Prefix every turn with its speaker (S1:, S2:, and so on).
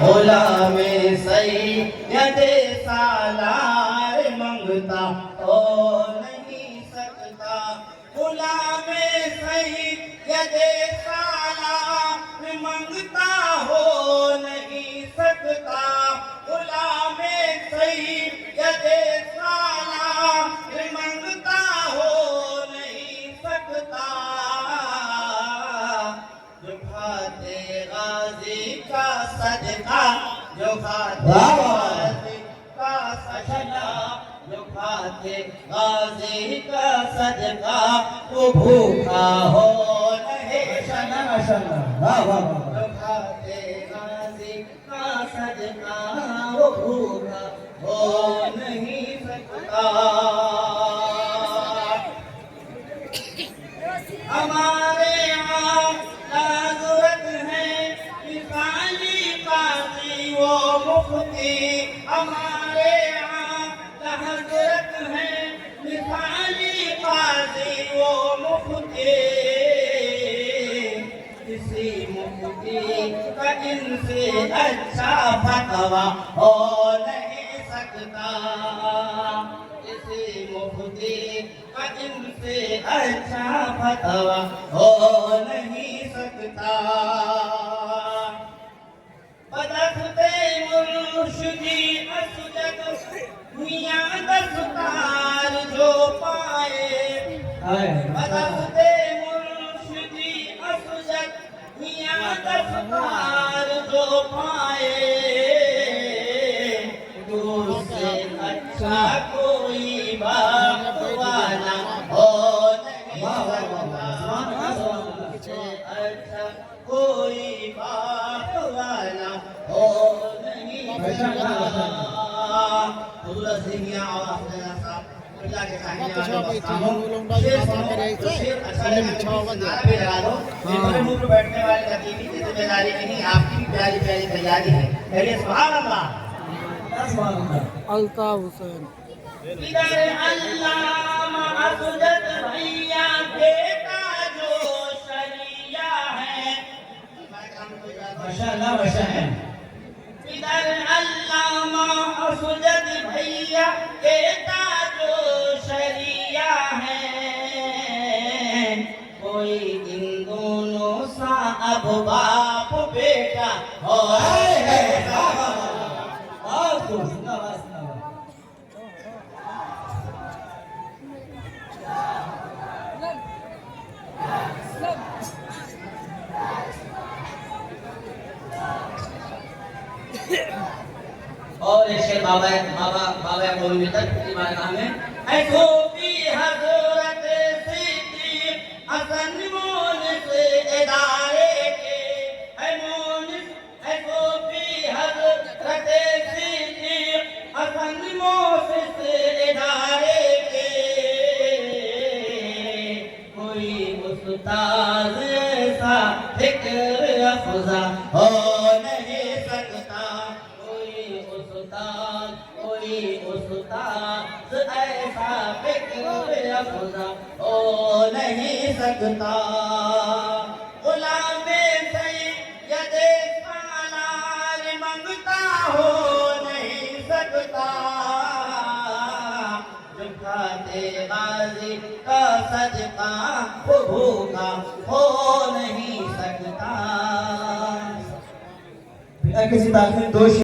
S1: भोला में सैयद सालार मंगता हो नहीं सकता। भोला में सैयद सालार मंगता हो नहीं सकता। भोला में सैयद सालार मंगता हो नहीं सकता। जो खाते गाजी का सदका, जो खाते गाजी का सदका, जो खाते गाजी का सदका, वो भूखा हो नहीं शना। जो खाते गाजी का सदका, वो भूखा हो नहीं सकता। हमारे यहाँ ज़रूरत है मिसाली काजी वो मुफ्ती। हमारे यहाँ ज़रूरत है मिसाली काजी वो मुफ्ती। किसी मुफ्ती का इनसे अच्छा फतवा हो नहीं सकता। किसी मुफ्ती का इनसे अच्छा फतवा हो नहीं सकता। बदख्ते मुर्शिदी असजद मियां दस्तार जो पाए। बदख्ते मुर्शिदी असजद मियां दस्तार जो पाए। दूसरे अच्छा कोई बाप वाला हो नहीं सकता। अच्छा कोई बाप वाला हो नहीं सकता। हुजूर सिंह और अफजल साहब अल्लाह के चाहिए शेर अच्छा लगा दो। मेरे मुंह पे बैठने वाले हकीमी की जिम्मेदारी नहीं, आपकी भी प्यारी प्यारी तैयारी है। कहिए सुभान अल्लाह।
S2: अल्ताफ हुसैन
S1: इधर अल्लामा असजद भैया बेटा जो शरिया है। माशाअल्लाह माशाअल्लाह। इधर अल्लामा असजद भैया बेटा जो शरिया है। कोई इन दोनों सा अब बाप बेटा हो है। और एक शेर बाबा मौलवी तक की बारगाह में ऐ सूफी हजरत सिद्दीक हसन मोन से इदारे के। ऐ मोन ऐ सूफी हजरत सिद्दीक हसन मोन से इदारे के। कोई उस्ताद ऐसा फिक्र अफजा हो नहीं सकता। कोई उस्ताद ऐसा फिक्र अफजा हो नहीं सकता। गुलाम सैयद सालार मंगता हो नहीं सकता। जो खाते गाजी का सदका, वो भूखा हो नहीं सकता। किसी ताकत दोष